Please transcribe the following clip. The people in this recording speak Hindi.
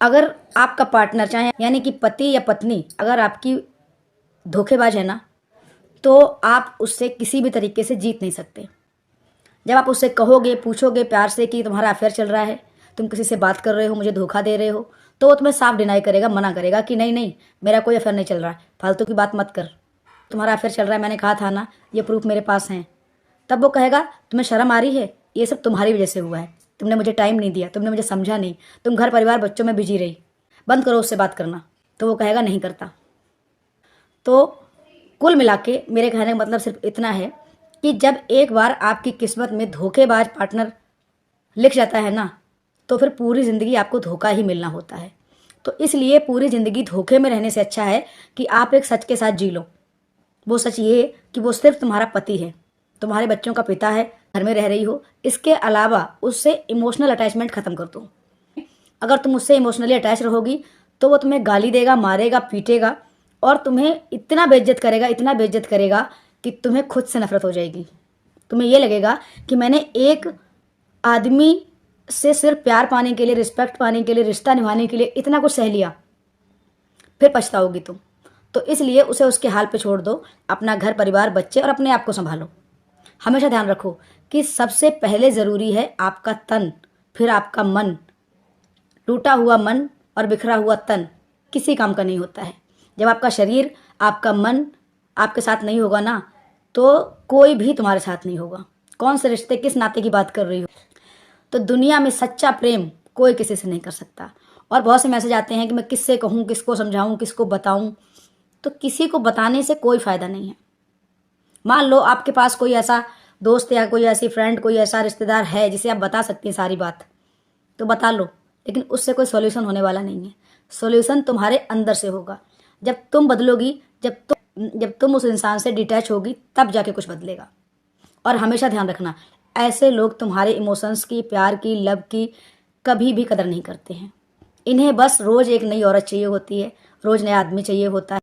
अगर आपका पार्टनर चाहे यानी कि पति या पत्नी अगर आपकी धोखेबाज है ना, तो आप उससे किसी भी तरीके से जीत नहीं सकते। जब आप उससे कहोगे, पूछोगे प्यार से कि तुम्हारा अफेयर चल रहा है, तुम किसी से बात कर रहे हो, मुझे धोखा दे रहे हो, तो वो तुम्हें साफ डिनाई करेगा, मना करेगा कि नहीं नहीं, मेरा कोई अफेयर नहीं चल रहा है, फालतू की बात मत कर, तुम्हारा अफेयर चल रहा है, मैंने कहा था ना, ये प्रूफ मेरे पास हैं। तब वो कहेगा तुम्हें शर्म आ रही है, ये सब तुम्हारी वजह से हुआ है, तुमने मुझे टाइम नहीं दिया, तुमने मुझे समझा नहीं, तुम घर परिवार बच्चों में बिजी रही, बंद करो उससे बात करना। तो वो कहेगा नहीं करता। तो कुल मिला के मेरे कहने का मतलब सिर्फ इतना है कि जब एक बार आपकी किस्मत में धोखेबाज पार्टनर लिख जाता है ना, तो फिर पूरी ज़िंदगी आपको धोखा ही मिलना होता है। तो इसलिए पूरी ज़िंदगी धोखे में रहने से अच्छा है कि आप एक सच के साथ जी लो। वो सच ये कि वो सिर्फ तुम्हारा पति है, तुम्हारे बच्चों का पिता है, घर में रह रही हो, इसके अलावा उससे इमोशनल अटैचमेंट ख़त्म कर दो। अगर तुम उससे इमोशनली अटैच रहोगी तो वो तुम्हें गाली देगा, मारेगा, पीटेगा और तुम्हें इतना बेइज्जत करेगा, इतना बेइज्जत करेगा कि तुम्हें खुद से नफरत हो जाएगी। तुम्हें ये लगेगा कि मैंने एक आदमी से सिर्फ प्यार पाने के लिए, रिस्पेक्ट पाने के लिए, रिश्ता निभाने के लिए इतना कुछ सह लिया, फिर पछताओगी तुम। तो इसलिए उसे उसके हाल पे छोड़ दो, अपना घर परिवार, बच्चे और अपने आप को संभालो। हमेशा ध्यान रखो कि सबसे पहले ज़रूरी है आपका तन, फिर आपका मन। टूटा हुआ मन और बिखरा हुआ तन किसी काम का नहीं होता है। जब आपका शरीर, आपका मन आपके साथ नहीं होगा ना, तो कोई भी तुम्हारे साथ नहीं होगा। कौन से रिश्ते, किस नाते की बात कर रही हो। तो दुनिया में सच्चा प्रेम कोई किसी से नहीं कर सकता। और बहुत से मैसेज आते हैं कि मैं किससे कहूँ, किसको समझाऊँ, किसको बताऊँ। तो किसी को बताने से कोई फ़ायदा नहीं है। मान लो आपके पास कोई ऐसा दोस्त या कोई ऐसी फ्रेंड, कोई ऐसा रिश्तेदार है जिसे आप बता सकती हैं सारी बात, तो बता लो, लेकिन उससे कोई सॉल्यूशन होने वाला नहीं है। सॉल्यूशन तुम्हारे अंदर से होगा। जब तुम बदलोगी, जब तुम उस इंसान से डिटैच होगी, तब जाके कुछ बदलेगा। और हमेशा ध्यान रखना, ऐसे लोग तुम्हारे इमोशंस की, प्यार की, लव की कभी भी कदर नहीं करते हैं। इन्हें बस रोज़ एक नई औरत चाहिए होती है, रोज़ नया आदमी चाहिए होता है।